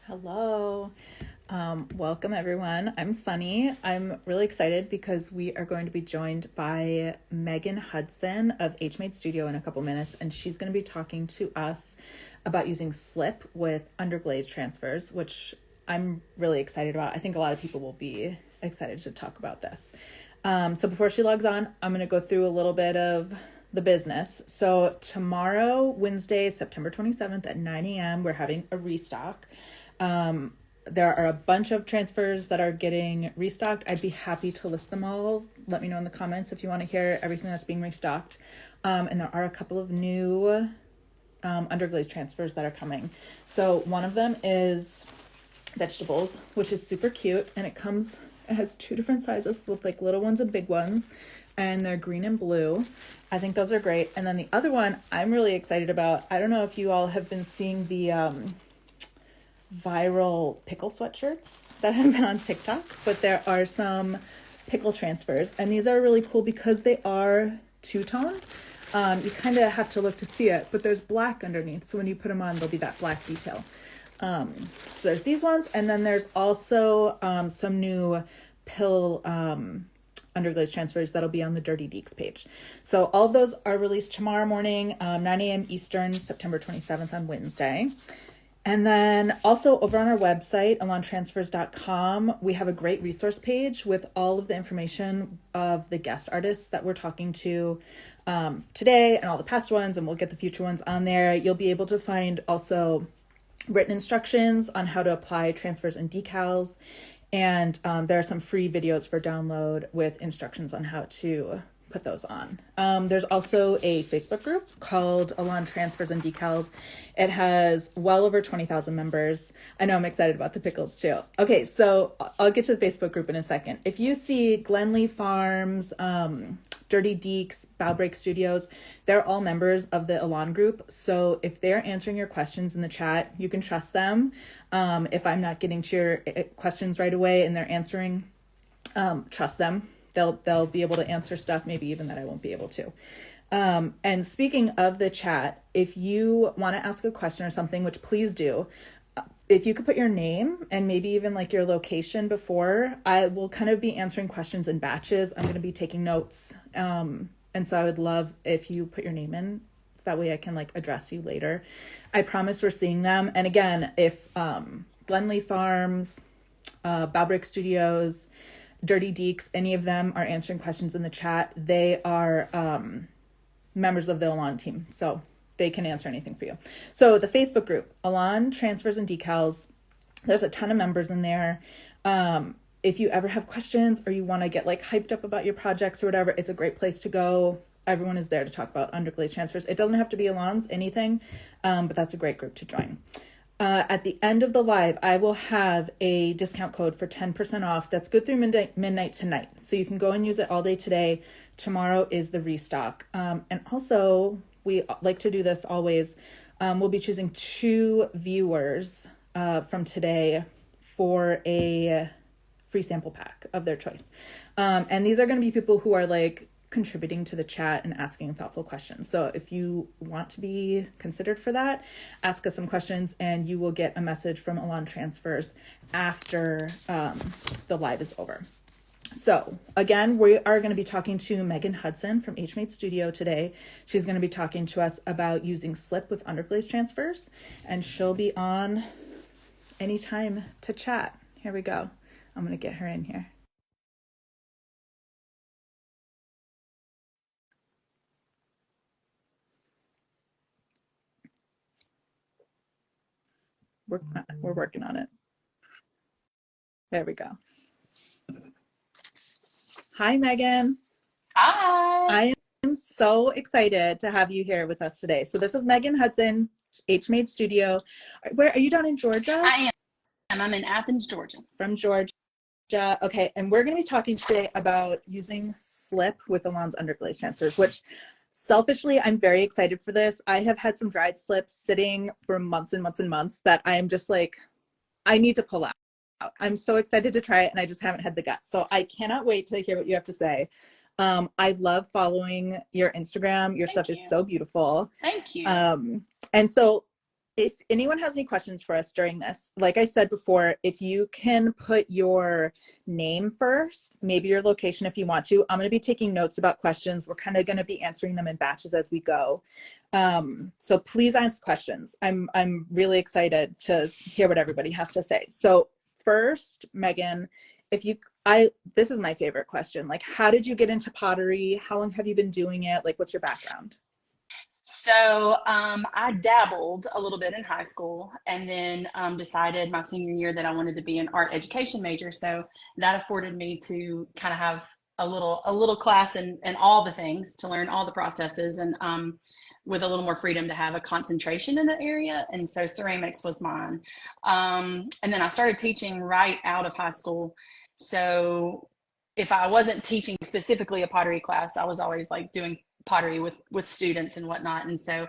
Hello. Welcome everyone. I'm Sunny. I'm really excited because we are going to be joined by Meghan Hudson of HMade Studio in a couple minutes, and she's going to be talking to us about using slip with underglaze transfers, which I'm really excited about. I think a lot of people will be excited to talk about this. So before she logs on, I'm going to go through a little bit of the business. So tomorrow, Wednesday, September 27th at 9 a.m., we're having a restock. There are a bunch of transfers that are getting restocked. I'd be happy to list them all. Let me know in the comments if you want to hear everything that's being restocked. And there are a couple of new underglaze transfers that are coming. So one of them is vegetables, which is super cute, and it has two different sizes with like little ones and big ones, and they're green and blue. I think those are great. And then the other one I'm really excited about, I don't know if you all have been seeing the viral pickle sweatshirts that have been on TikTok, but there are some pickle transfers, and these are really cool because they are two-tone. You kind of have to look to see it, but there's black underneath, so when you put them on, there'll be that black detail. So there's these ones, and then there's also some new pill underglaze transfers that'll be on the Dirty Deeks page. So all of those are released tomorrow morning, 9 a.m. Eastern, September 27th on Wednesday. And then also over on our website, elantransfers.com, we have a great resource page with all of the information of the guest artists that we're talking to today and all the past ones, and we'll get the future ones on there. You'll be able to find also written instructions on how to apply transfers and decals. And there are some free videos for download with instructions on how to put those on. There's also a Facebook group called Elan Transfers and Decals. It has well over 20,000 members. I know I'm excited about the pickles too. Okay, so I'll get to the Facebook group in a second. If you see Glenlee Farms, Dirty Deeks, Break Studios, they're all members of the Elan group. So if they're answering your questions in the chat, you can trust them. If I'm not getting to your questions right away and they're answering, trust them. They'll be able to answer stuff, maybe even that I won't be able to. And speaking of the chat, if you want to ask a question or something, which please do, if you could put your name and maybe even like your location before, I will kind of be answering questions in batches. I'm going to be taking notes. And so I would love if you put your name in. So that way I can like address you later. I promise we're seeing them. And again, if Glenlee Farms, Break Studios, Dirty Deeks, any of them are answering questions in the chat, they are members of the Elan team, so they can answer anything for you. So the Facebook group, Elan Transfers and Decals, there's a ton of members in there. If you ever have questions or you want to get like hyped up about your projects or whatever, it's a great place to go. Everyone is there to talk about underglaze transfers. It doesn't have to be Elan's, anything, but that's a great group to join. At the end of the live, I will have a discount code for 10% off. That's good through midnight tonight. So you can go and use it all day today. Tomorrow is the restock. And also, we like to do this always. We'll be choosing 2 viewers from today for a free sample pack of their choice. And these are going to be people who are like contributing to the chat and asking thoughtful questions. So if you want to be considered for that, ask us some questions and you will get a message from Elan Transfers after the live is over. So again, we are going to be talking to Meghan Hudson from HMade Studio today. She's going to be talking to us about using slip with underglaze transfers, and she'll be on anytime to chat. Here we go. I'm going to get her in here. We're working on it. There we go. Hi, Meghan. Hi. I am so excited to have you here with us today. So this is Meghan Hudson, HMade Studio. Where are you, down in Georgia? I am. I'm in Athens, Georgia. From Georgia. Okay, and we're going to be talking today about using slip with Elan's underglaze transfers, which selfishly, I'm very excited for this. I have had some dried slips sitting for months and months and months that I am just like, I need to pull out. I'm so excited to try it, and I just haven't had the guts. So I cannot wait to hear what you have to say. I love following your Instagram. Your stuff is so beautiful. Thank you. And so if anyone has any questions for us during this, like I said before, if you can put your name first, maybe your location if you want to. I'm going to be taking notes about questions. We're kind of going to be answering them in batches as we go. So please ask questions. I'm really excited to hear what everybody has to say. So first, Megan, this is my favorite question. Like, how did you get into pottery? How long have you been doing it? Like, what's your background? So I dabbled a little bit in high school and then decided my senior year that I wanted to be an art education major. So that afforded me to kind of have a little class in all the things to learn all the processes and with a little more freedom to have a concentration in the area. And so ceramics was mine. And then I started teaching right out of high school. So if I wasn't teaching specifically a pottery class, I was always like doing pottery with students and whatnot. And so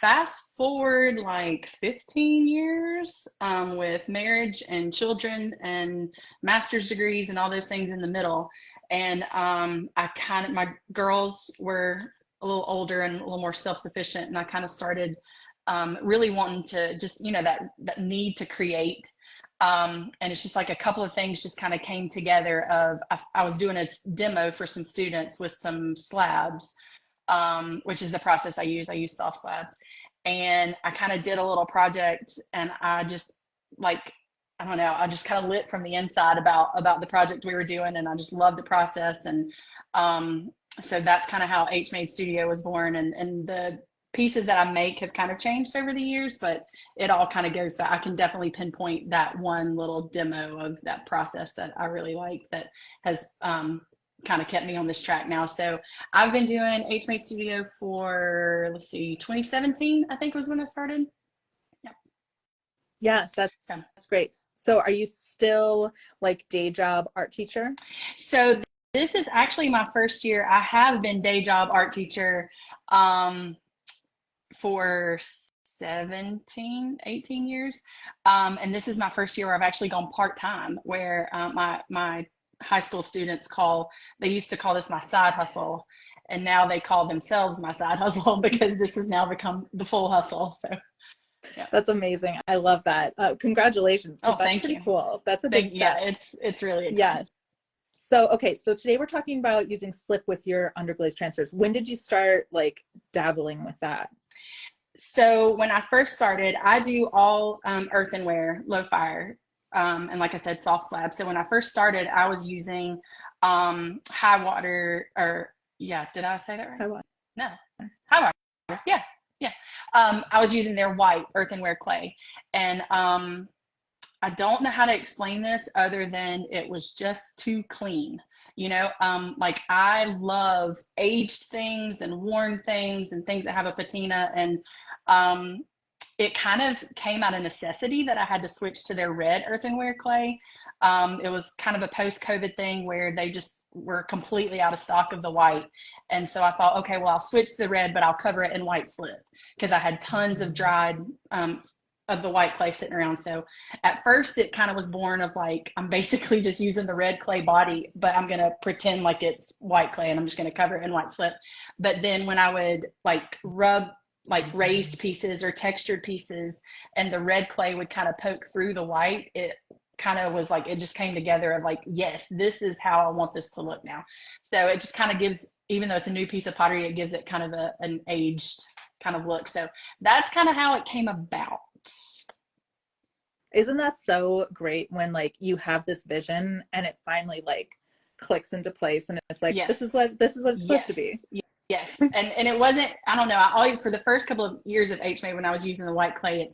fast forward like 15 years with marriage and children and master's degrees and all those things in the middle. And my girls were a little older and a little more self-sufficient. And I kind of started really wanting to just, that need to create. And it's just like a couple of things just kind of came together I was doing a demo for some students with some slabs, which is the process I use. I use soft slabs. And I kind of did a little project and I just I don't know, I just kind of lit from the inside about the project we were doing. And I just loved the process. And so that's kind of how H Made Studio was born. And the pieces that I make have kind of changed over the years, but it all kind of goes back. I can definitely pinpoint that one little demo of that process that I really like that has kind of kept me on this track now. So I've been doing H Made Studio for, 2017, I think was when I started. Yep. Yeah, that's great. So are you still like day job art teacher? So this is actually my first year. I have been day job art teacher for 18 years. And this is my first year where I've actually gone part-time, where my high school students they used to call this my side hustle. And now they call themselves my side hustle because this has now become the full hustle. So yeah. That's amazing. I love that. Congratulations. Oh, That's thank pretty you. cool. That's a big step. Yeah, it's really exciting. Yeah. So, okay. So today we're talking about using slip with your underglaze transfers. When did you start like dabbling with that? So when I first started, I do all earthenware, low fire, and like I said, soft slab. So when I first started, I was using high water, or yeah, did I say that right? High water. No, high water. Yeah, yeah. I was using their white earthenware clay, and I don't know how to explain this other than it was just too clean. Like I love aged things and worn things and things that have a patina. And it kind of came out of necessity that I had to switch to their red earthenware clay. It was kind of a post-COVID thing where they just were completely out of stock of the white. And so I thought, okay, well, I'll switch to the red, but I'll cover it in white slip because I had tons of dried of the white clay sitting around. So at first it kind of was born of like, I'm basically just using the red clay body, but I'm going to pretend like it's white clay and I'm just going to cover it in white slip. But then when I would like rub like raised pieces or textured pieces and the red clay would kind of poke through the white, it kind of was like, it just came together of like, yes, this is how I want this to look now. So it just kind of gives, even though it's a new piece of pottery, it gives it kind of an aged kind of look. So that's kind of how it came about. Isn't that so great when like you have this vision and it finally like clicks into place and it's like, yes. this is what it's supposed to be. Yes. And it wasn't, I don't know, I always, for the first couple of years of HMA when I was using the white clay,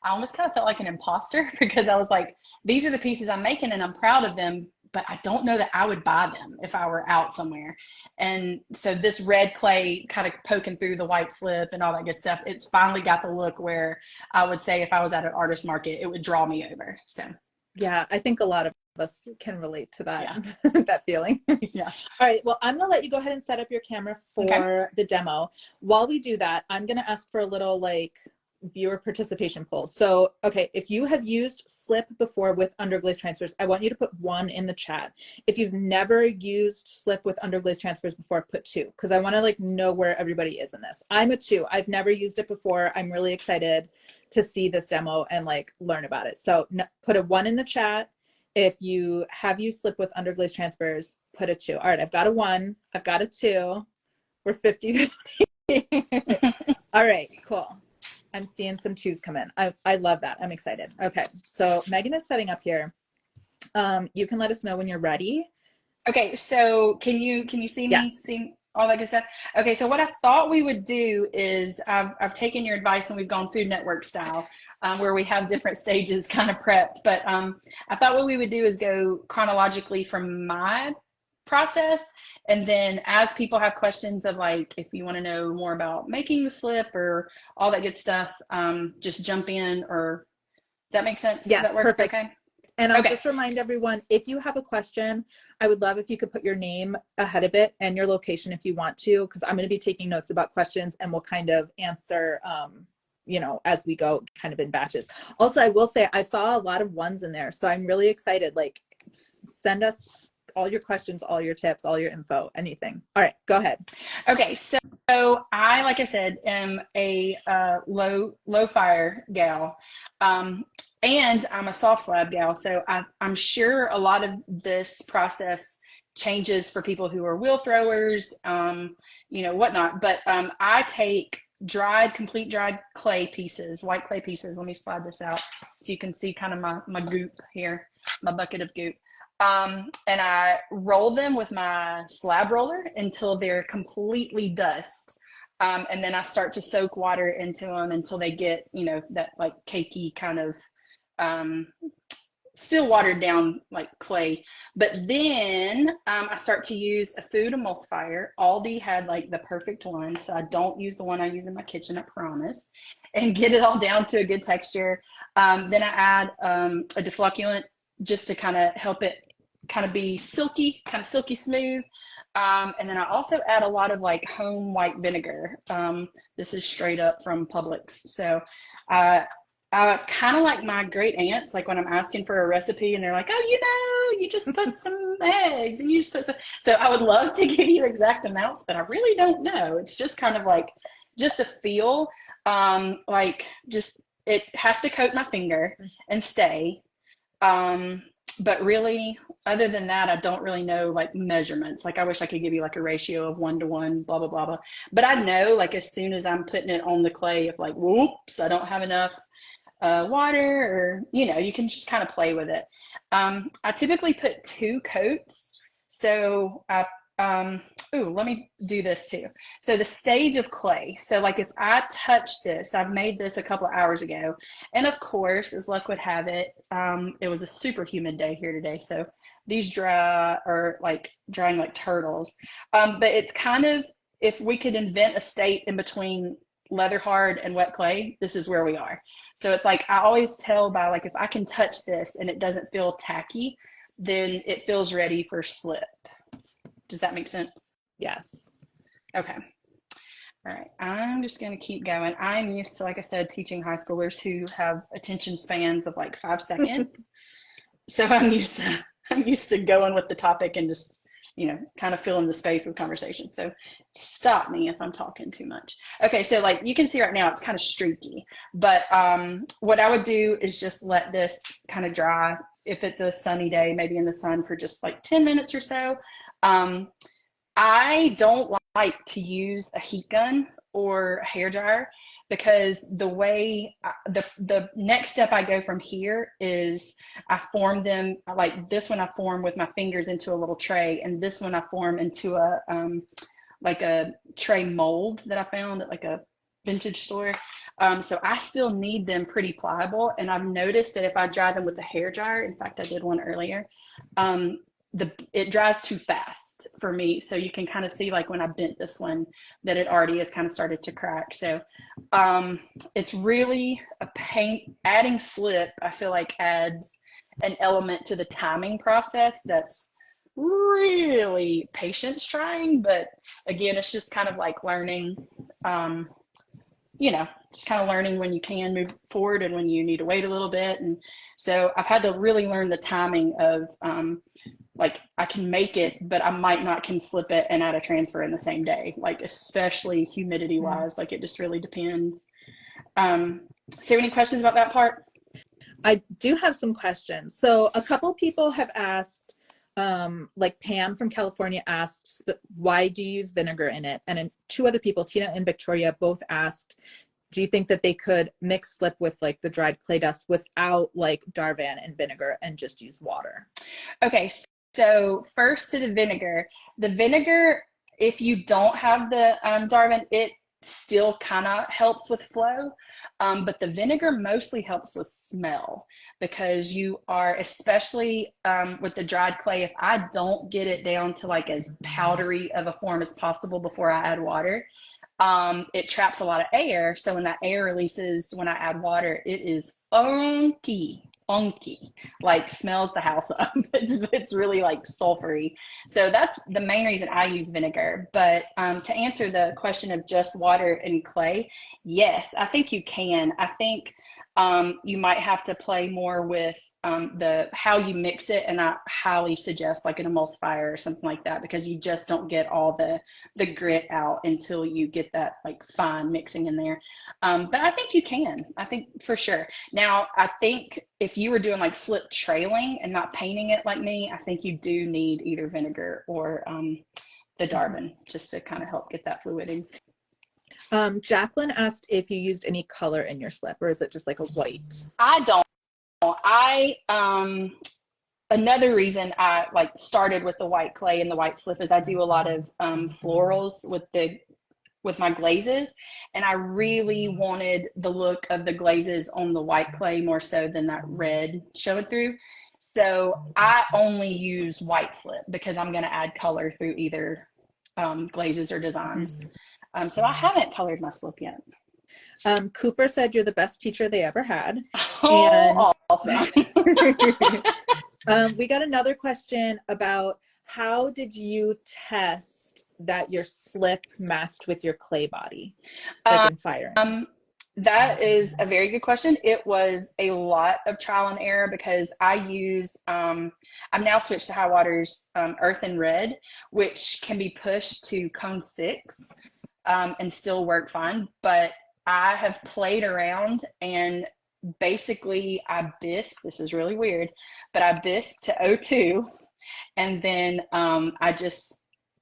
I almost kind of felt like an imposter because I was like, these are the pieces I'm making and I'm proud of them, but I don't know that I would buy them if I were out somewhere. And so this red clay kind of poking through the white slip and all that good stuff, it's finally got the look where I would say if I was at an artist market, it would draw me over. So yeah, I think a lot of us can relate to that, yeah. that feeling. Yeah. All right. Well, I'm going to let you go ahead and set up your camera for the demo. While we do that, I'm going to ask for a little like viewer participation poll. So, okay, if you have used slip before with underglaze transfers, I want you to put 1 in the chat. If you've never used slip with underglaze transfers before, put 2, because I want to like know where everybody is in this. I'm a 2. I've never used it before. I'm really excited to see this demo and like learn about it. So put a 1 in the chat. If you have used slip with underglaze transfers, put a 2. All right, I've got a 1, I've got a 2. We're 50. All right, cool. I'm seeing some 2s come in. I love that. I'm excited. Okay, so Megan is setting up here. You can let us know when you're ready. Okay, so can you see me? Yes. See all that good stuff? Okay, so what I thought we would do is I've taken your advice and we've gone Food Network style, where we have different stages kind of prepped. But I thought what we would do is go chronologically from my process, and then as people have questions of like if you want to know more about making the slip or all that good stuff, just jump in. Or does that make sense? Does Yes, that work perfect. okay? And I'll Okay. just remind everyone, if you have a question, I would love if you could put your name ahead of it and your location if you want to, because I'm going to be taking notes about questions and we'll kind of answer, as we go kind of in batches. Also, I will say I saw a lot of 1s in there, so I'm really excited. Like, send us all your questions, all your tips, all your info, anything. All right, go ahead. Okay, so I, like I said, am a low fire gal, and I'm a soft slab gal. So I'm sure a lot of this process changes for people who are wheel throwers, whatnot. But I take complete dried clay pieces, white clay pieces. Let me slide this out so you can see kind of my goop here, my bucket of goop. And I roll them with my slab roller until they're completely dust. And then I start to soak water into them until they get, that like cakey kind of, still watered down like clay. But then I start to use a food emulsifier. Aldi had like the perfect one, so I don't use the one I use in my kitchen, I promise, and get it all down to a good texture. Then I add a deflocculant just to kind of help it kind of be silky, kind of silky smooth. And then I also add a lot of like home white vinegar. This is straight up from Publix. So I kind of like my great aunts, like when I'm asking for a recipe and they're like, oh, you just put some eggs and you just put some. So I would love to give you exact amounts, but I really don't know. It's just kind of like just a feel, like just it has to coat my finger and stay. But really, other than that, I don't really know like measurements. Like I wish I could give you like a ratio of 1 to 1, blah, blah, blah, blah. But I know like as soon as I'm putting it on the clay, if like, whoops, I don't have enough water, or you can just kind of play with it. I typically put 2 coats. So let me do this too. So the stage of clay. So like if I touch this, I've made this a couple of hours ago, and of course, as luck would have it, it was a super humid day here today. So these are like drying like turtles. But it's kind of, if we could invent a state in between leather hard and wet clay, this is where we are. So it's like I always tell by like if I can touch this and it doesn't feel tacky, then it feels ready for slip. Does that make sense? Yes. Okay. All right. I'm just going to keep going. I'm used to, like I said, teaching high schoolers who have attention spans of like 5 seconds. So I'm used to going with the topic and just kind of filling the space with conversation. So stop me if I'm talking too much. Okay, so like you can see right now, it's kind of streaky. But what I would do is just let this kind of dry. If it's a sunny day, maybe in the sun for just like 10 minutes or so. I don't like to use a heat gun or a hair dryer, because the way the next step I go from here is I form them like this one. I form with my fingers into a little tray, and this one I form into a like a tray mold that I found at like a vintage store. So I still need them pretty pliable, and I've noticed that if I dry them with a hair dryer, in fact I did one earlier, it dries too fast for me. So you can kind of see like when I bent this one that it already has kind of started to crack. So it's really a pain. Adding slip, I feel like, adds an element to the timing process that's really patience trying. But again, it's just kind of like learning, just kind of learning when you can move forward and when you need to wait a little bit. And so I've had to really learn the timing of like I can make it, but I might not can slip it and add a transfer in the same day, like especially humidity wise, like it just really depends. So any questions about that part? I do have some questions. So a couple people have asked, like Pam from California asked, why do you use vinegar in it? And then two other people, Tina and Victoria, both asked, do you think that they could mix slip with like the dried clay dust without like Darvan and vinegar and just use water? Okay, so first to the vinegar. The vinegar, if you don't have the Darvin, it still kind of helps with flow, but the vinegar mostly helps with smell because you are, especially with the dried clay, if I don't get it down to like as powdery of a form as possible before I add water, it traps a lot of air. So when that air releases, when I add water, it is funky, like smells the house up. It's really like sulfury. So that's the main reason I use vinegar. But to answer the question of just water and clay, yes, I think you can. I think you might have to play more with the how you mix it, and I highly suggest like an emulsifier or something like that because you just don't get all the grit out until you get that like fine mixing in there. But I think you can. I think for sure. Now, I think if you were doing like slip trailing and not painting it like me, I think you do need either vinegar or the Darvin just to kind of help get that fluidity. Jacqueline asked if you used any color in your slip, or is it just like a white? I don't. I another reason I like started with the white clay and the white slip is I do a lot of florals with my glazes, and I really wanted the look of the glazes on the white clay more so than that red showing through. So I only use white slip because I'm going to add color through either glazes or designs. So I haven't colored my slip yet. Cooper said you're the best teacher they ever had. And Oh, awesome. we got another question about how did you test that your slip matched with your clay body, like in firings? That is a very good question. It was a lot of trial and error because I use, I've now switched to High Water's Earth and Red, which can be pushed to cone 6 and still work fine. But I have played around and basically I bisque, this is really weird, but I bisque to O2 and then I just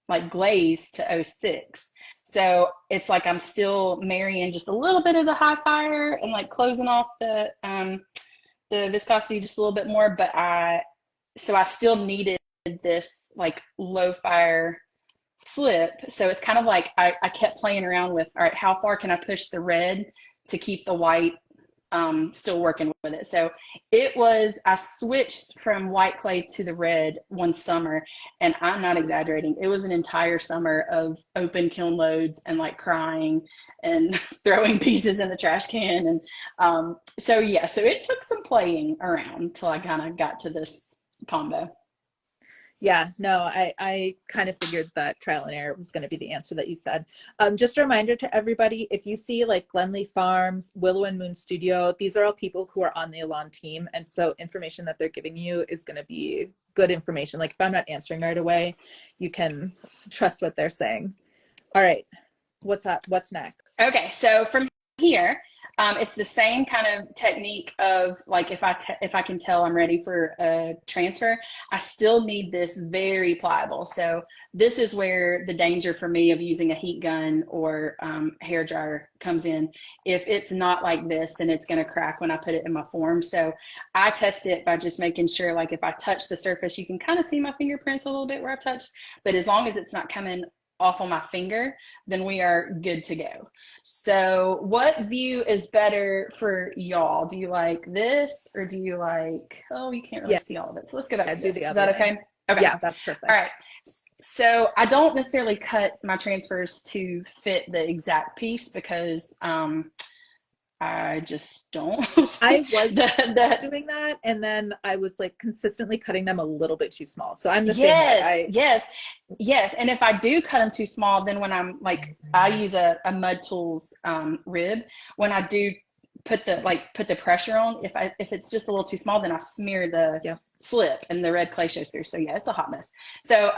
like glaze to O6. So it's like I'm still marrying just a little bit of the high fire and like closing off the viscosity just a little bit more, but I still needed this like low fire slip. So it's kind of like I kept playing around with, all right, how far can I push the red to keep the white still working with it. So I switched from white clay to the red one summer, and I'm not exaggerating. It was an entire summer of open kiln loads and like crying and throwing pieces in the trash can. And so it took some playing around till I kind of got to this combo. Yeah, no, I kind of figured that trial and error was going to be the answer that you said. Just a reminder to everybody, if you see like Glenley Farms, Willow and Moon Studio, these are all people who are on the Elan team. And so information that they're giving you is going to be good information. Like if I'm not answering right away, you can trust what they're saying. All right, what's up? What's next? Okay, so from here, it's the same kind of technique of like if I can tell I'm ready for a transfer, I still need this very pliable. So this is where the danger for me of using a heat gun or hair dryer comes in. If it's not like this, then it's going to crack when I put it in my form. So I test it by just making sure, like if I touch the surface, you can kind of see my fingerprints a little bit where I've touched, but as long as it's not coming off on my finger, then we are good to go. So what view is better for y'all? Do you like this or do you like, oh, you can't really see all of it. So let's go back to this. Is that okay? Okay. Yeah, that's perfect. All right. So I don't necessarily cut my transfers to fit the exact piece because I just don't. I was doing that, and then I was like consistently cutting them a little bit too small. So I'm the same way. Yes. And if I do cut them too small, then when I'm like, I use a Mud Tools rib. When I do put the pressure on. If it's just a little too small, then I smear the Yeah. slip and the red clay shows through. So yeah, it's a hot mess. So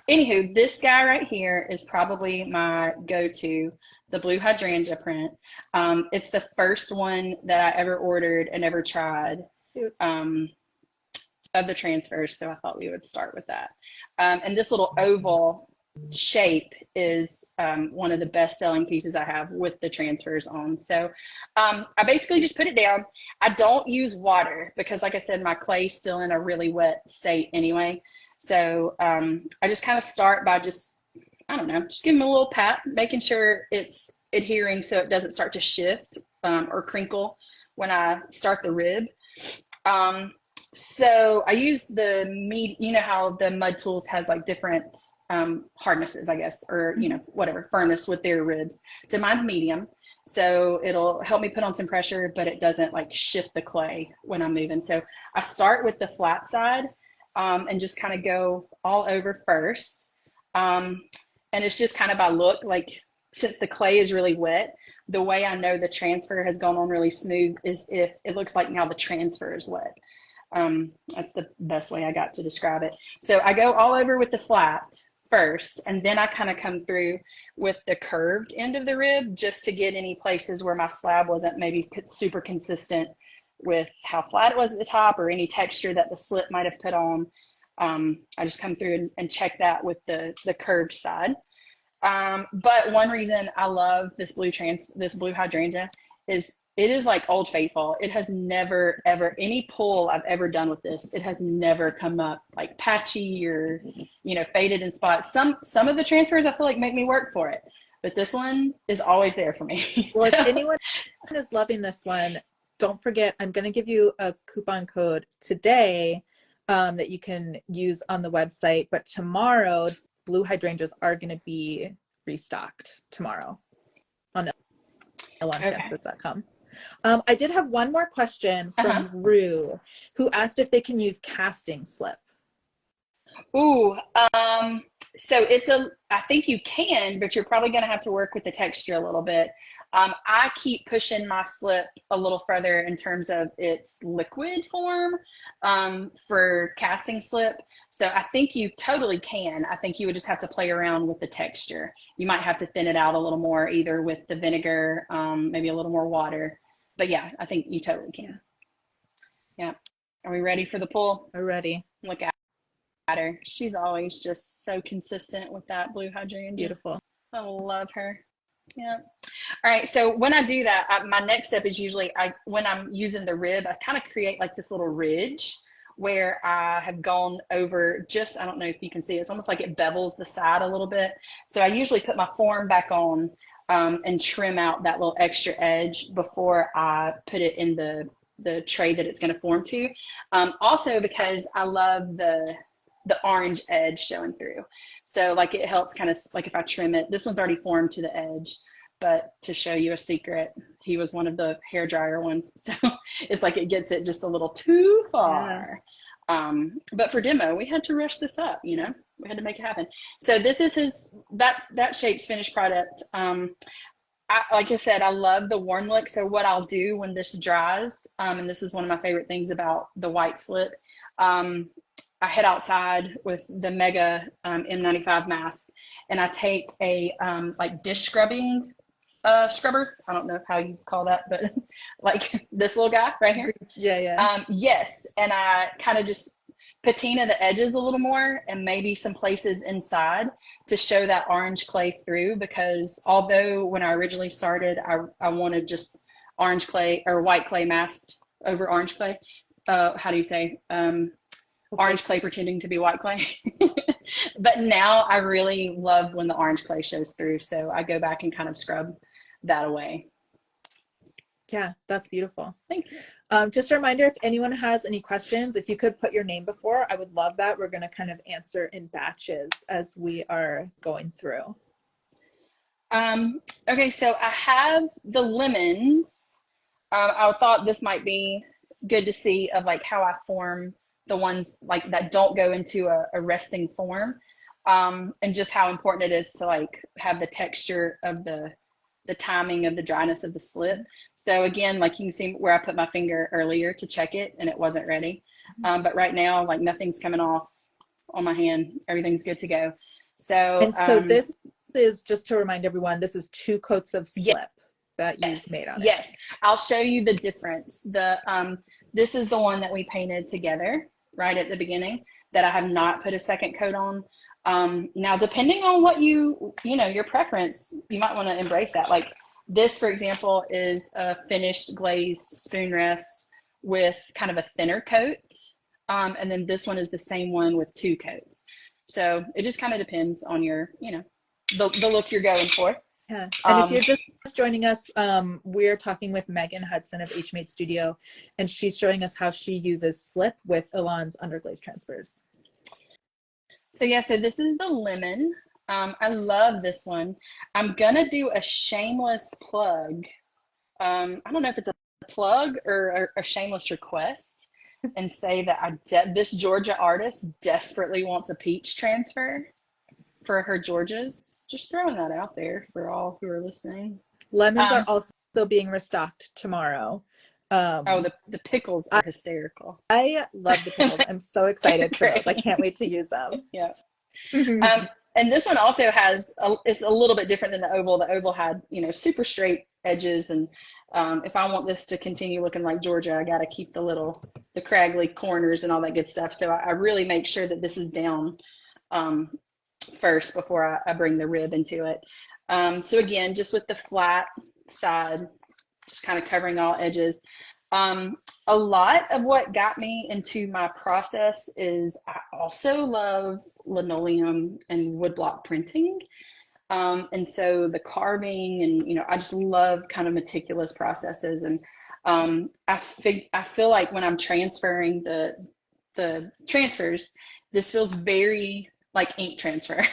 anywho, this guy right here is probably my go-to, the blue hydrangea print. It's the first one that I ever ordered and ever tried of the transfers. So I thought we would start with that. And this little oval shape is one of the best selling pieces I have with the transfers on. So I basically just put it down. I don't use water because, like I said, my clay's still in a really wet state anyway. So I just kind of start by I don't know, just give them a little pat, making sure it's adhering so it doesn't start to shift or crinkle when I start the rib. So I use you know how the Mud Tools has like different hardnesses, I guess, or, you know, whatever, firmness with their ribs. So mine's medium. So it'll help me put on some pressure, but it doesn't like shift the clay when I'm moving. So I start with the flat side and just kind of go all over first. And it's just kind of by look, like since the clay is really wet, the way I know the transfer has gone on really smooth is if it looks like now the transfer is wet. That's the best way I got to describe it. So I go all over with the flat first, and then I kind of come through with the curved end of the rib just to get any places where my slab wasn't maybe super consistent with how flat it was at the top or any texture that the slip might have put on. I just come through and check that with the curved side. But one reason I love this blue hydrangea is it is like Old Faithful. It has never, ever, any pull I've ever done with this, it has never come up like patchy or, you know, faded in spots. Some of the transfers I feel like make me work for it, but this one is always there for me. Well, if anyone is loving this one, don't forget, I'm going to give you a coupon code today that you can use on the website, but tomorrow, blue hydrangeas are going to be restocked tomorrow on elantransfers.com. I did have one more question from Rue, who asked if they can use casting slip. Ooh, so I think you can, but you're probably going to have to work with the texture a little bit. I keep pushing my slip a little further in terms of its liquid form for casting slip. So I think you totally can. I think you would just have to play around with the texture. You might have to thin it out a little more, either with the vinegar, maybe a little more water. But yeah, I think you totally can. Yeah. Are we ready for the pull? We're ready. Look at her. She's always just so consistent with that blue hydrangea. Beautiful. I love her. Yeah. All right. So when I do that, my next step is usually when I'm using the rib, I kind of create like this little ridge where I have gone over I don't know if you can see, it's almost like it bevels the side a little bit. So I usually put my form back on and trim out that little extra edge before I put it in the tray that it's going to form to. Also because I love the orange edge showing through. So like it helps kind of like if I trim it, this one's already formed to the edge, but to show you a secret, he was one of the hair dryer ones. So it's like it gets it just a little too far. Yeah. But for demo, we had to rush this up, you know, we had to make it happen. So this is that shape's finished product. Like I said, I love the worn look. So what I'll do when this dries, and this is one of my favorite things about the white slip, I head outside with the Mega M95 mask, and I take a like dish scrubbing scrubber. I don't know how you call that, but like this little guy right here. Yeah. Yes, and I kind of just patina the edges a little more and maybe some places inside to show that orange clay through, because although when I originally started, I wanted just orange clay or white clay masked over orange clay. How do you say? Orange clay pretending to be white clay. But now I really love when the orange clay shows through. So I go back and kind of scrub that away. Yeah, that's beautiful. Thank you. Just a reminder, if anyone has any questions, if you could put your name before, I would love that. We're going to kind of answer in batches as we are going through. Okay, so I have the lemons. I thought this might be good to see of like how I form the ones like that don't go into a resting form, and just how important it is to like have the texture of the timing of the dryness of the slip. So again, like you can see where I put my finger earlier to check it and it wasn't ready. But right now, like nothing's coming off on my hand. Everything's good to go. So And so this is, just to remind everyone, this is 2 coats of slip that you've yes, made on it. yes. I'll show you the difference. This is the one that we painted together right at the beginning that I have not put a second coat on. Now, depending on what your preference, you might want to embrace that. Like this, for example, is a finished glazed spoon rest with kind of a thinner coat. And then this one is the same one with 2 coats. So it just kind of depends on the look you're going for. Yeah. And if you're just joining us, we're talking with Meghan Hudson of HMade Studio, and she's showing us how she uses slip with Elan's underglaze transfers. So yeah, so this is the lemon. I love this one. I'm gonna do a shameless plug. I don't know if it's a plug or a shameless request, and say that this Georgia artist desperately wants a peach transfer for her Georgias. Just throwing that out there for all who are listening. Lemons are also being restocked tomorw. Oh, the pickles are hysterical. I love the pickles. I'm so excited for those. I can't wait to use them. Yeah. And this one also it's a little bit different than the oval. The oval had, super straight edges. And if I want this to continue looking like Georgia, I got to keep the craggly corners and all that good stuff. So I really make sure that this is down first before I bring the rib into it. So again, just with the flat side, just kind of covering all edges. A lot of what got me into my process is I also love linoleum and woodblock printing. And so the carving and, I just love kind of meticulous processes. And I feel like when I'm transferring the transfers, this feels very like ink transfer.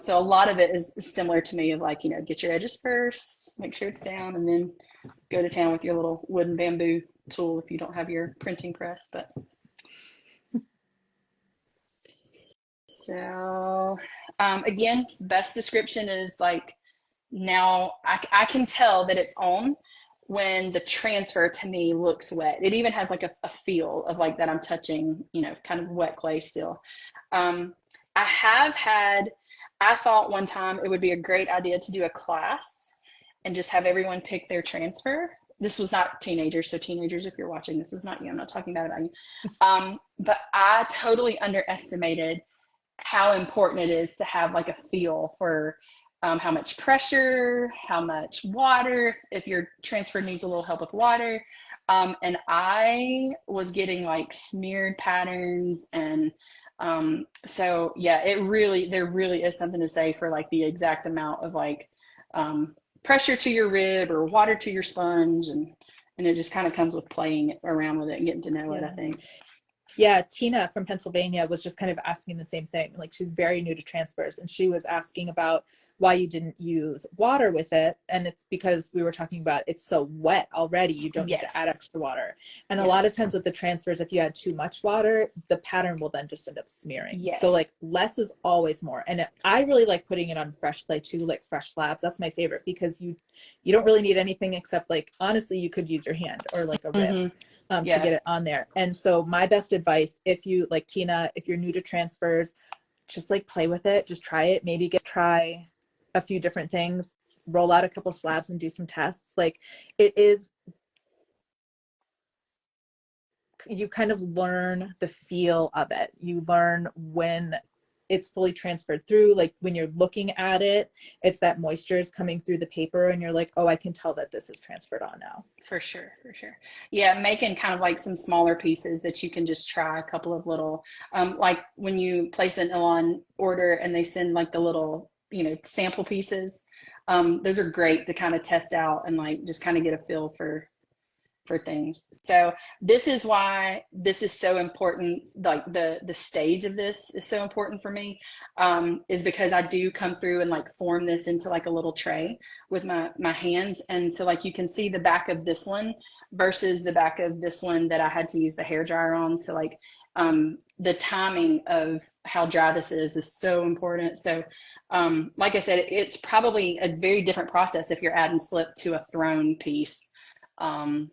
So a lot of it is similar to me of like, get your edges first, make sure it's down, and then go to town with your little wooden bamboo tool if you don't have your printing press. But so again, best description is like, now I can tell that it's on when the transfer to me looks wet. It even has like a feel of like that I'm touching, kind of wet clay still. I thought one time it would be a great idea to do a class and just have everyone pick their transfer. This was not teenagers, so teenagers, if you're watching, this is not you. I'm not talking bad about you. But I totally underestimated how important it is to have like a feel for how much pressure, how much water, if your transfer needs a little help with water. And I was getting like smeared patterns and so yeah, there really is something to say for like the exact amount of like pressure to your rib or water to your sponge, and it just kind of comes with playing around with it and getting to know it, I think. Yeah, Tina from Pennsylvania was just kind of asking the same thing. Like, she's very new to transfers, and she was asking about why you didn't use water with it. And it's because we were talking about it's so wet already, you don't need to add extra water. And a lot of times with the transfers, if you add too much water, the pattern will then just end up smearing. So like less is always more. And I really like putting it on fresh clay too, like fresh slabs. That's my favorite, because you don't really need anything except, like, honestly, you could use your hand or like a rib. To get it on there. And so my best advice, if you, like Tina, if you're new to transfers, just like play with it, just try it, maybe try a few different things, roll out a couple slabs and do some tests. Like, it is, you kind of learn the feel of it. You learn when it's fully transferred through. Like, when you're looking at it, it's that moisture is coming through the paper and you're like, oh, I can tell that this is transferred on now. For sure. Yeah, making kind of like some smaller pieces that you can just try a couple of little, like when you place an Elan order and they send like the little, sample pieces, those are great to kind of test out and like just kind of get a feel for things. So this is why this is so important. Like the stage of this is so important for me, is because I do come through and like form this into like a little tray with my hands. And so like you can see the back of this one versus the back of this one that I had to use the hair dryer on. So like the timing of how dry this is so important. So like I said, it's probably a very different process if you're adding slip to a thrown piece Um,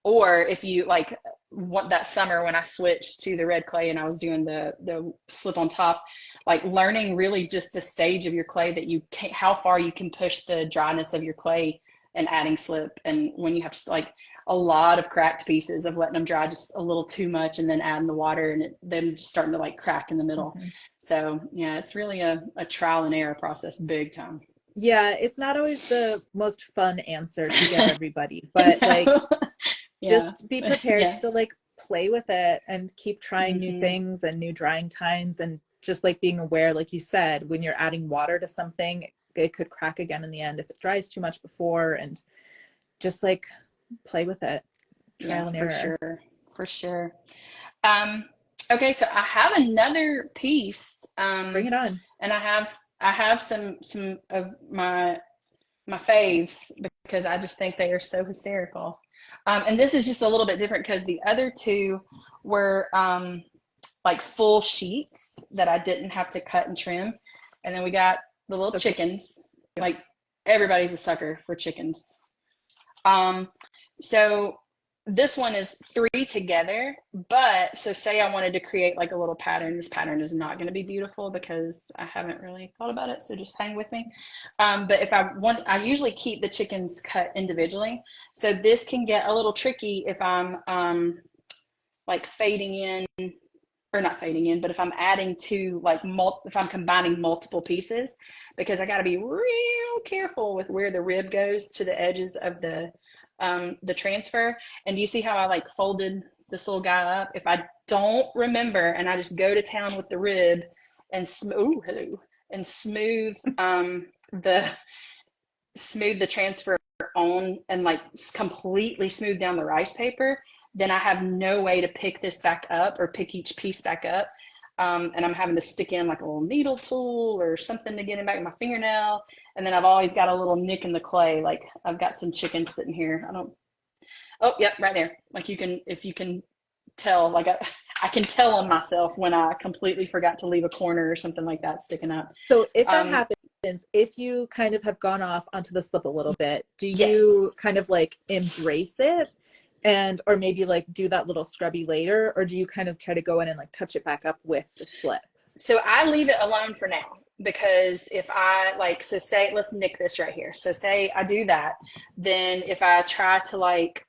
or if you like what that summer when I switched to the red clay and I was doing the slip on top, like learning really just the stage of your clay that you can, how far you can push the dryness of your clay and adding slip. And when you have like a lot of cracked pieces of letting them dry just a little too much and then adding the water and them just starting to like crack in the middle. Mm-hmm. So yeah, it's really a trial and error process, big time. Yeah, it's not always the most fun answer to give everybody, but like No. Yeah. just be prepared Yeah. to like play with it and keep trying new Mm-hmm. things and new drying times, and just like being aware, like you said, when you're adding water to something, it could crack again in the end if it dries too much before, and just like play with it, Yeah, trial and for error. sure. For sure. Um, okay, so I have another piece, Bring it on. and I have some of my faves because I just think they are so hysterical. And this is just a little bit different because the other two were like full sheets that I didn't have to cut and trim, and then we got the little So cute. chickens. Like everybody's a sucker for chickens. Um, so this one is three together, but so say I wanted to create like a little pattern. This pattern is not going to be beautiful because I haven't really thought about it. So just hang with me. But if I want, I usually keep the chickens cut individually. So this can get a little tricky if I'm like fading in or not fading in, but if I'm adding to like if I'm combining multiple pieces, because I got to be real careful with where the rib goes to the edges of the transfer. And do you see how I like folded this little guy up? If I don't remember and I just go to town with the rib and smooth the transfer on and like completely smooth down the rice paper, then I have no way to pick this back up or pick each piece back up. And I'm having to stick in like a little needle tool or something to get in back in my fingernail. And then I've always got a little nick in the clay. Like I've got some chickens sitting here. I don't, oh, yep, right there. Like you can, if you can tell, like I can tell on myself when I completely forgot to leave a corner or something like that sticking up. So if that Um, happens, if you kind of have gone off onto the slip a little bit, do you yes. kind of like embrace it and or maybe like do that little scrubby later, or do you kind of try to go in and like touch it back up with the slip? So I leave it alone for now because if I like, so say, let's nick this right here. So say I do that, then if I try to like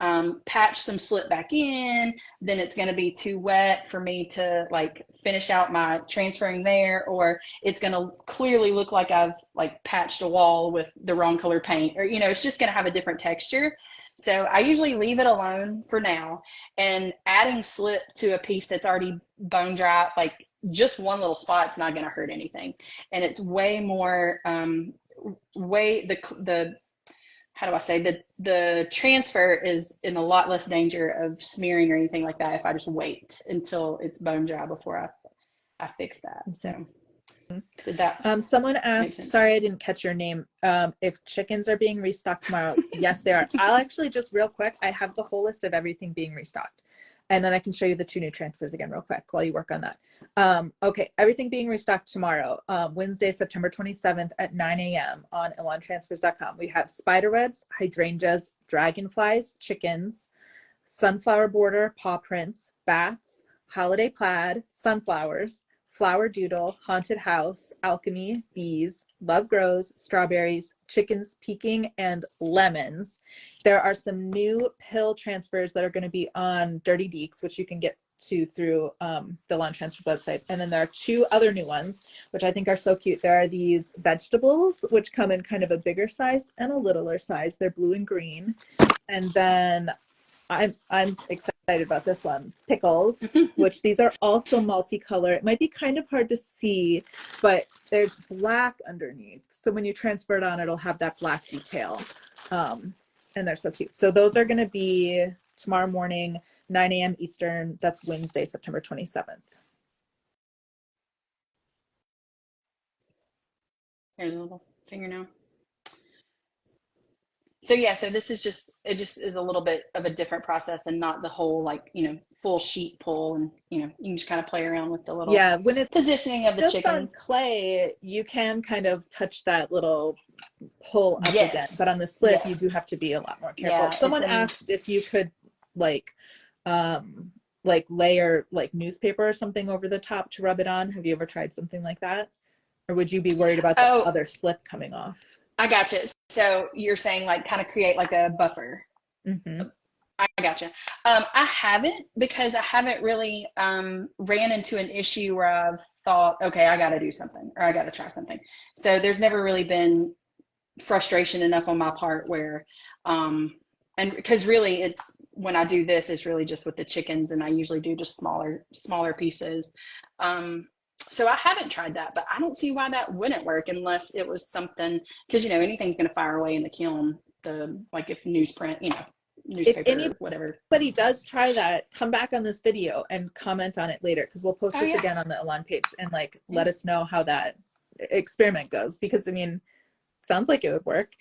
patch some slip back in, then it's going to be too wet for me to like finish out my transferring there, or it's going to clearly look like I've like patched a wall with the wrong color paint, or, it's just going to have a different texture. So I usually leave it alone for now, and adding slip to a piece that's already bone dry, like just one little spot's not going to hurt anything, and it's way more way the how do I say, the transfer is in a lot less danger of smearing or anything like that if I just wait until it's bone dry before I fix that. So did that Someone make asked, sense? sorry I didn't catch your name, if chickens are being restocked tomorrow. Yes, they are. I'll actually just real quick, I have the whole list of everything being restocked. And then I can show you the two new transfers again real quick while you work on that. Okay, everything being restocked tomorrow, Wednesday, September 27th at 9 a.m. on elantransfers.com. We have spiderwebs, hydrangeas, dragonflies, chickens, sunflower border, paw prints, bats, holiday plaid, sunflowers, flower doodle, haunted house, alchemy, bees, love grows, strawberries, chickens peeking, and lemons. There are some new pill transfers that are going to be on Dirty Deeks, which you can get to through the Elan Transfer website. And then there are two other new ones, which I think are so cute. There are these vegetables, which come in kind of a bigger size and a littler size. They're blue and green. And then I'm excited about this one. Pickles, which these are also multicolor. It might be kind of hard to see, but there's black underneath. So when you transfer it on, it'll have that black detail. And they're so cute. So those are going to be tomorrow morning, 9 a.m. Eastern. That's Wednesday, September 27th. Here's a little fingernail. So yeah, so this is just, it just is a little bit of a different process and not the whole like, full sheet pull, and you can just kind of play around with the little Yeah, when it's positioning of the just on chickens. clay, you can kind of touch that little pull up again, but on the Yes, slip, you do yes. have to be a lot more careful. Yeah, it's Someone in. asked if you could like layer like newspaper or something over the top to rub it on. Have you ever tried something like that? Or would you be worried about the Oh, other slip coming off? I gotcha. So you're saying like kind of create like a buffer. Mm-hmm. I gotcha. I haven't, because I haven't really ran into an issue where I've thought, okay, I got to do something or I got to try something. So there's never really been frustration enough on my part where, and because really it's when I do this, it's really just with the chickens, and I usually do just smaller pieces. Um, so I haven't tried that, but I don't see why that wouldn't work unless it was something, because anything's going to fire away in the kiln. Like if newsprint, If newspaper, whatever. anybody does try that, come back on this video and comment on it later, because we'll post Oh this yeah, again on the Elan page and like yeah, let us know how that experiment goes, because I mean, sounds like it would work.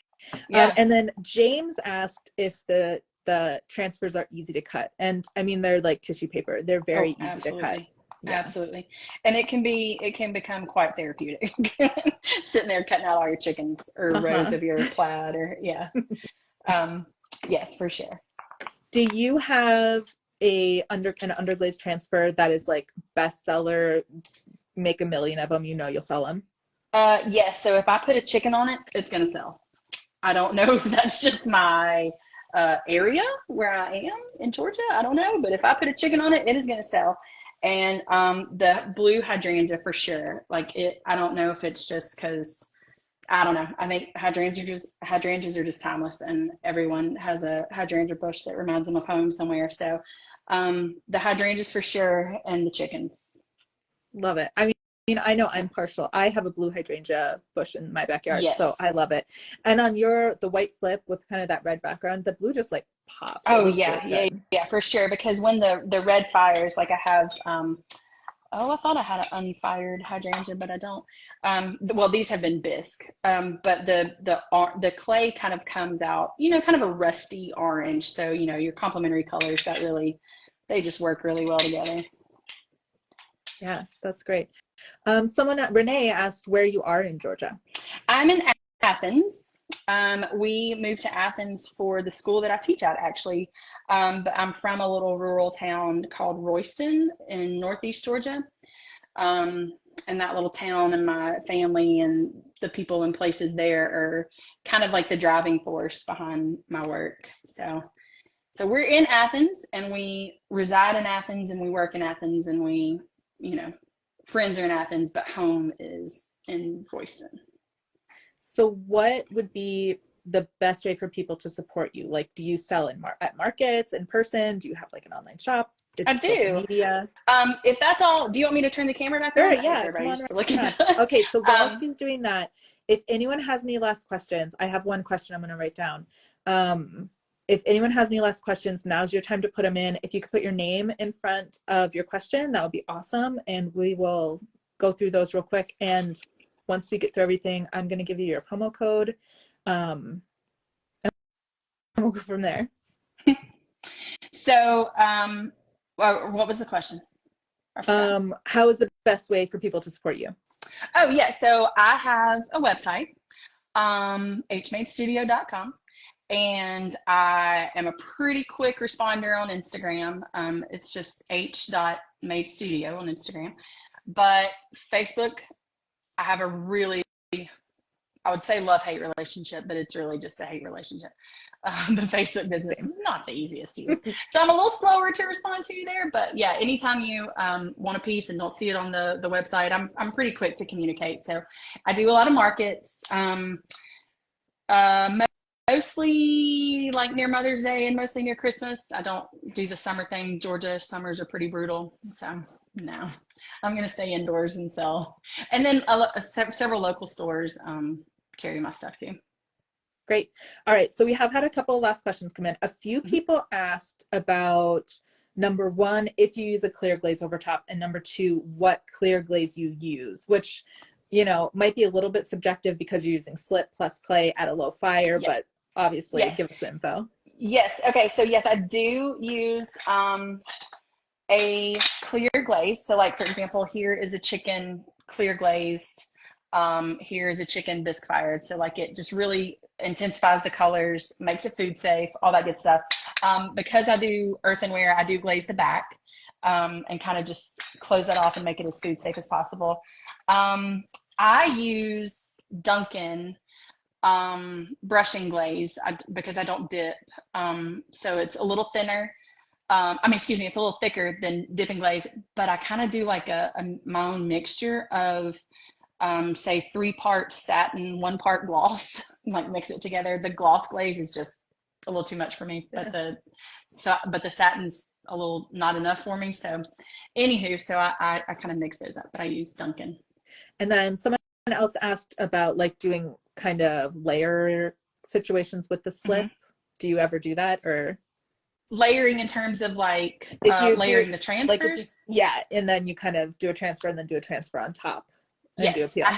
yeah. And then James asked if the transfers are easy to cut, and I mean they're like tissue paper. They're very Oh, easy to cut. absolutely. Yeah. Absolutely. And it can become quite therapeutic sitting there cutting out all your chickens or rows Uh-huh. of your plaid, or yeah. Um, yes, for sure. Do you have an underglaze transfer that is like bestseller, make a million of them, you'll sell them? Yes. So if I put a chicken on it, it's going to sell. I don't know if that's just my area where I am in Georgia. I don't know, but if I put a chicken on it, it is going to sell. And the blue hydrangea for sure. Like it, I don't know if it's just because I don't know. I think hydrangeas are just timeless, and everyone has a hydrangea bush that reminds them of home somewhere. So the hydrangeas for sure, and the chickens. Love it. I mean, I know I'm partial. I have a blue hydrangea bush in my backyard, so Yes. I love it. And on the white slip with kind of that red background, the blue just like pops. It Oh looks really yeah, yeah, good. yeah, for sure. Because when the red fires, like I have, oh, I thought I had an unfired hydrangea, but I don't. Well, these have been bisque, but the clay kind of comes out, kind of a rusty orange. So your complementary colors that really, they just work really well together. Yeah, that's great. Renee asked where you are in Georgia. I'm in Athens. We moved to Athens for the school that I teach at, actually. But I'm from a little rural town called Royston in Northeast Georgia. Um, and that little town and my family and the people and places there are kind of like the driving force behind my work. So we're in Athens, and we reside in Athens, and we work in Athens, and you know, friends are in Athens, but home is in Royston. So what would be the best way for people to support you? Like, do you sell at markets in person? Do you have like an online shop? Is I it social do. media? If that's all, do you want me to turn the camera back Sure, on? I hate for yeah, come everybody on just to look at around. that. Okay, so while um, she's doing that, if anyone has any last questions, I have one question I'm going to write down. If anyone has any last questions, now's your time to put them in. If you could put your name in front of your question, that would be awesome. And we will go through those real quick. And once we get through everything, I'm going to give you your promo code. And we'll go from there. so, what was the question? I forgot. How is the best way for people to support you? Oh, yeah. So I have a website, hmadestudio.com. And I am a pretty quick responder on Instagram. It's just h.madestudio on Instagram. But Facebook, I have a really, I would say love hate relationship, but it's really just a hate relationship. The Facebook business Same. is not the easiest to use. So I'm a little slower to respond to you there. But yeah, anytime you want a piece and don't see it on the website, I'm pretty quick to communicate. So I do a lot of markets. Uh, Mostly like near Mother's Day and mostly near Christmas. I don't do the summer thing. Georgia summers are pretty brutal. So no, I'm going to stay indoors and sell. And then several local stores carry my stuff too. Great. All right. So we have had a couple of last questions come in. A few people asked about number one, if you use a clear glaze over top, and number two, what clear glaze you use, which, might be a little bit subjective because you're using slip plus clay at a low fire, Yes. but obviously. Yes. Give us the info. Yes. Okay. So yes, I do use a clear glaze. So like for example, here is a chicken clear glazed. Here is a chicken bisque fired. So like it just really intensifies the colors, makes it food safe, all that good stuff. Because I do earthenware, I do glaze the back and kind of just close that off and make it as food safe as possible. I use Dunkin' brushing glaze because I don't dip. So it's a little thinner. Excuse me, it's a little thicker than dipping glaze, but I kind of do like my own mixture of, say, 3 parts satin, 1 part gloss, like mix it together. The gloss glaze is just a little too much for me, but the satin's a little not enough for me. So, anywho, so I kind of mix those up, but I use Dunkin'. And then someone else asked about like doing kind of layer situations with the slip. Mm-hmm. Do you ever do that, or Layering in terms of like if you do layering the like if you transfers? yeah, and then you kind of do a transfer and then do a transfer on top and do a Yes, peel. I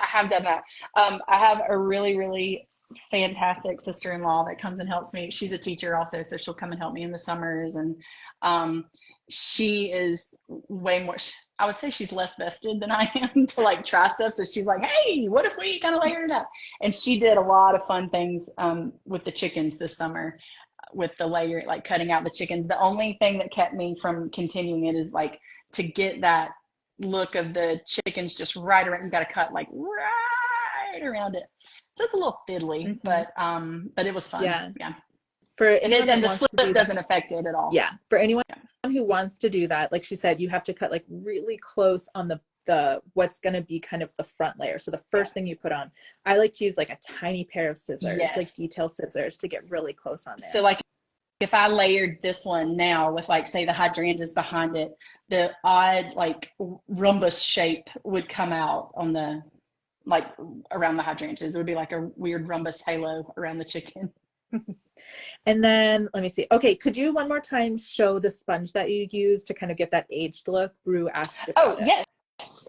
have done that. I have a really, really fantastic sister-in-law that comes and helps me. She's a teacher also, so she'll come and help me in the summers. And um, she is way more, I would say she's less vested than I am to like try stuff. So she's like, hey, what if we kind of layer it up? And she did a lot of fun things with the chickens this summer with the layer, like cutting out the chickens. The only thing that kept me from continuing it is like to get that look of the chickens just right around. You got to cut like right around it, so it's a little fiddly, Mm-hmm. but it was fun. Yeah. Yeah, For anyone that and the wants to slip do that, doesn't affect it at all. yeah, for anyone Yeah. who wants to do that, like she said, you have to cut like really close on the what's going to be kind of the front layer. So the Yeah. first thing you put on, I like to use like a tiny pair of scissors, like Yes. detail scissors, to get really close on So there. like if I layered this one now with like say the hydrangeas behind it, the odd like rhombus shape would come out on the like around the hydrangeas. It would be like a weird rhombus halo around the chicken. And then let me see. Okay, could you one more time show the sponge that you use to kind of get that aged look? Rue asked Oh about it. yes.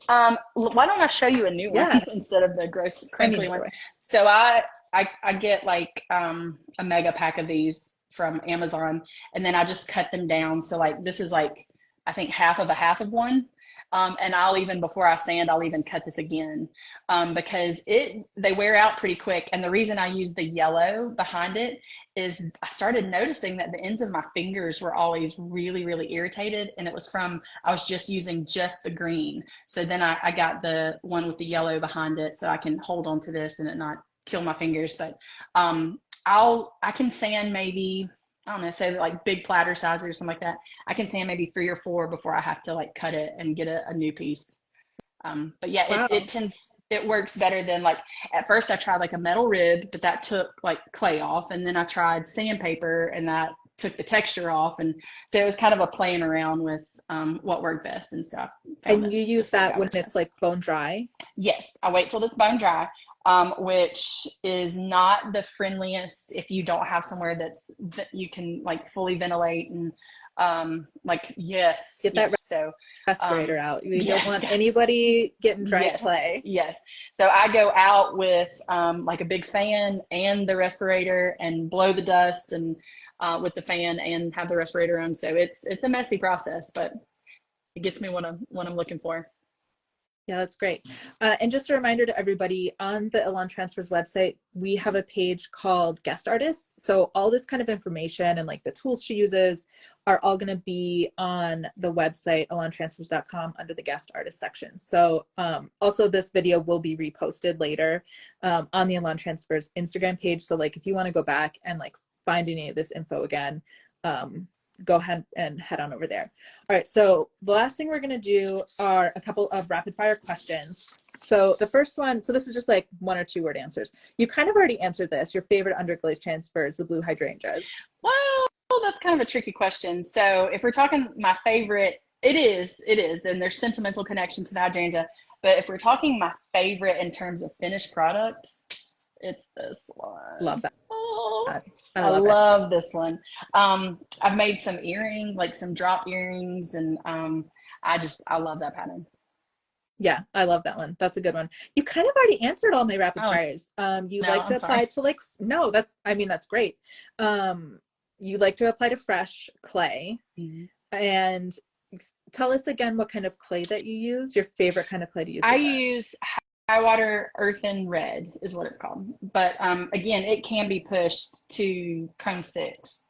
Why don't I show you a new one Yeah, instead of the gross I mean crinkly either one? way. So I get like a mega pack of these from Amazon, and then I just cut them down. So like this is like I think half of one. And I'll even before I sand, I'll even cut this again because they wear out pretty quick. And the reason I use the yellow behind it is I started noticing that the ends of my fingers were always really, really irritated, and it was from I was just using just the green. So then I got the one with the yellow behind it, so I can hold on to this and it not kill my fingers. But I can sand maybe I don't know, say like big platter sizes or something like that. I can sand maybe 3 or 4 before I have to like cut it and get a new piece. But yeah, Wow. it works better than like at first I tried like a metal rib, but that took like clay off, and then I tried sandpaper and that took the texture off, and so it was kind of a playing around with what worked best, and so I found And that you use this way that got when works it's best. like bone dry? Yes, I wait till it's bone dry, which is not the friendliest if you don't have somewhere that you can like fully ventilate and like Get that yes. So respirator out. You don't yes, want anybody getting dry yes, clay. yes. So I go out with like a big fan and the respirator and blow the dust and with the fan and have the respirator on. So it's a messy process, but it gets me what I'm looking for. Yeah, that's great. And just a reminder to everybody on the Elan Transfers website, we have a page called Guest Artists. So all this kind of information and like the tools she uses are all going to be on the website, elantransfers.com, under the Guest Artist section. So also this video will be reposted later on the Elan Transfers Instagram page. So like if you want to go back and like find any of this info again, go ahead and head on over there. All right, so the last thing we're going to do are a couple of rapid fire questions. So the first one, so this is just like 1 or 2 word answers. You kind of already answered this. Your favorite underglaze transfers, the blue hydrangeas. Well, that's kind of a tricky question. So if we're talking my favorite, it is, and there's sentimental connection to the hydrangea. But if we're talking my favorite in terms of finished product, it's this Love one. that. Oh, I I love it. love this one. I've made some like some drop earrings, and I love that pattern. Yeah, I love that one. That's a good one. You kind of already answered all my rapid Oh, fires. You no, like I'm to sorry. apply to like, no, that's, I mean, that's great. You like to apply to fresh clay. Mhm. And tell us again what kind of clay that you use, your favorite kind of clay to use I with that. use high water earthen red is what it's called. But again, it can be pushed to cone six.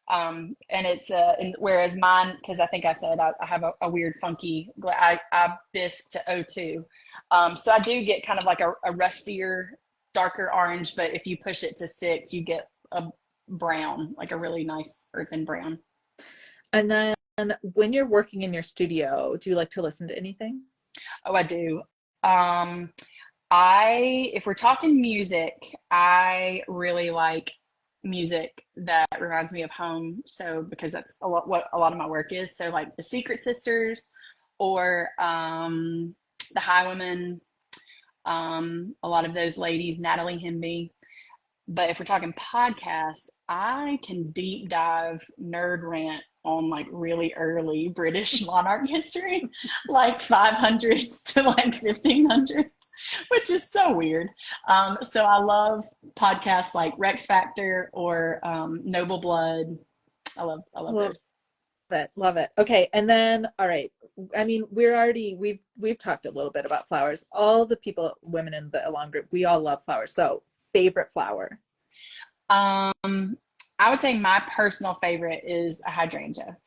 And it's and whereas mine, because I think I said I have a weird funky, I bisque to O2. So I do get kind of like a rustier, darker orange, but if you push it to six, you get a brown, like a really nice earthen brown. And then when you're working in your studio, do you like to listen to anything? Oh, I do. Um, if we're talking music, I really like music that reminds me of home. So because that's a lot what a lot of my work is. So like the Secret Sisters or the Highwomen, a lot of those ladies, Natalie Hemby. But if we're talking podcast, I can deep dive nerd rant on like really early British monarch history, like 500s to like 1500s, which is so weird. So I love podcasts like Rex Factor or Noble Blood. I love Love those. it, love it. Okay, and then all right. I mean, we've talked a little bit about flowers. All the people, women in the Elan group, we all love flowers. So favorite flower. Um, I would say my personal favorite is a hydrangea,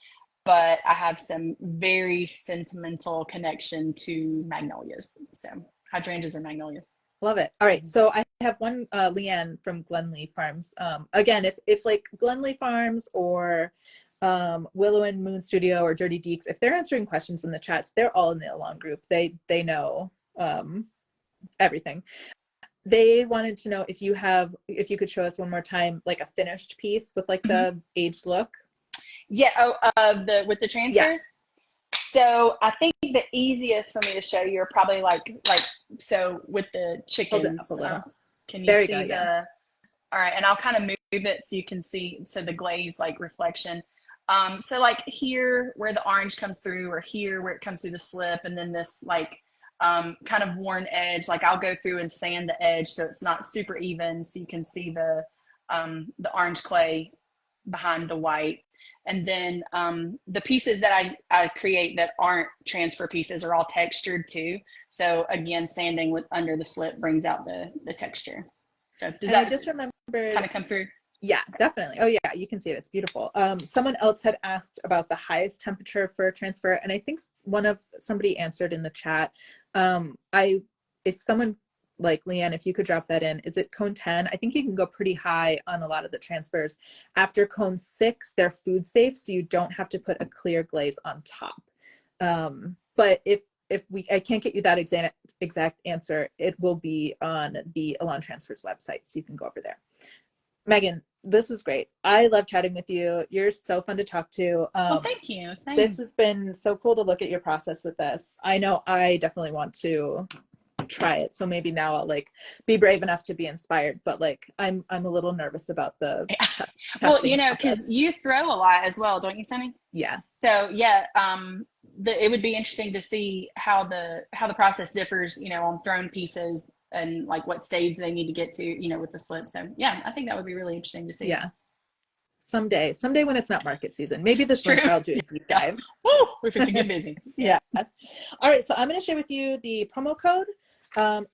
but I have some very sentimental connection to magnolias. So hydrangeas or magnolias. Love it. All right. So I have one, Leanne from Glenlee Farms. Again, if like Glenlee Farms or Willow and Moon Studio or Dirty Deeks, if they're answering questions in the chats, they're all in the Elan group. They know everything. They wanted to know if you could show us one more time like a finished piece with like Mhm. the aged look. Yeah. Oh, the with the Yeah. transfers. So I think the easiest for me to show you are probably like so with the Hold it up a chickens. little. Can you There you go. see Yeah. the? All right, and I'll kind of move it so you can see so the glaze like reflection. So like here where the orange comes through, or here where it comes through the slip, and then this like kind of worn edge. Like I'll go through and sand the edge so it's not super even, so you can see the orange clay behind the white. And then the pieces that I create that aren't transfer pieces are all textured too. So again, sanding with under the slip brings out the texture. So does And I that just remembered. kind of come through? Yeah, Okay. definitely. Oh yeah, you can see it. It's beautiful. Someone else had asked about the highest temperature for transfer, and I think somebody answered in the chat. I if someone like Leanne, if you could drop that in, is it cone 10? I think you can go pretty high on a lot of the transfers. After cone 6, they're food safe, so you don't have to put a clear glaze on top. But if I can't get you that exact answer, it will be on the Elan Transfers website, so you can go over there. Meghan, this was great. I love chatting with you. You're so fun to talk to. Well, thank you. This Same. has been so cool to look at your process with this. I know I definitely want to try it. So maybe now I'll like be brave enough to be inspired. But like I'm a little nervous about the Well, testing because process. you throw a lot as well, don't you, Sunny? Yeah. So yeah, it would be interesting to see how the process differs, on thrown pieces and like what stage they need to get to, with the slip. So yeah, I think that would be really interesting to see. Yeah. Someday when it's not market season, maybe It's this true. winter I'll do a deep Yeah. dive. Woo! We're fixing to get busy. Yeah. All right. So I'm going to share with you the promo code.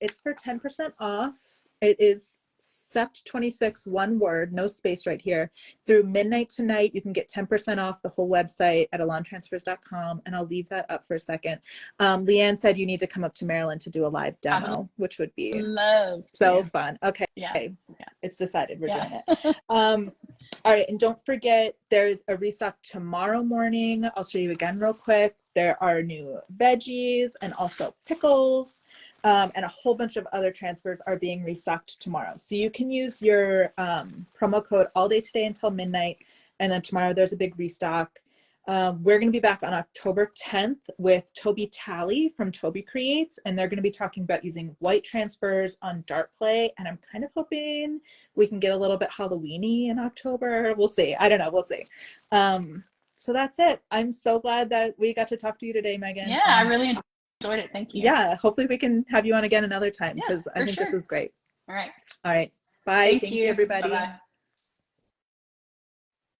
It's for 10% off. It is SEPT26, one word, no space right here. Through midnight tonight, you can get 10% off the whole website at elantransfers.com. And I'll leave that up for a second. Leanne said you need to come up to Maryland to do a live I would demo, which would be love so to. fun. Okay. Yeah. Yeah. It's decided we're Yeah. doing it. All right, and don't forget there's a restock tomorrow morning. I'll show you again real quick. There are new veggies and also pickles, and a whole bunch of other transfers are being restocked tomorrow. So you can use your promo code all day today until midnight, and then tomorrow there's a big restock. We're going to be back on October 10th with Toby Talley from Toby Creates, and they're going to be talking about using white transfers on dark clay. And I'm kind of hoping we can get a little bit Halloweeny in October. We'll see. I don't know. We'll see. So that's it. I'm so glad that we got to talk to you today, Meghan. Yeah, I really enjoyed Enjoyed it. Thank you. Yeah, hopefully we can have you on again another time Yeah, because I for think this sure. is great. All right. All right. Bye. Thank Thank you, you. Bye everybody. bye.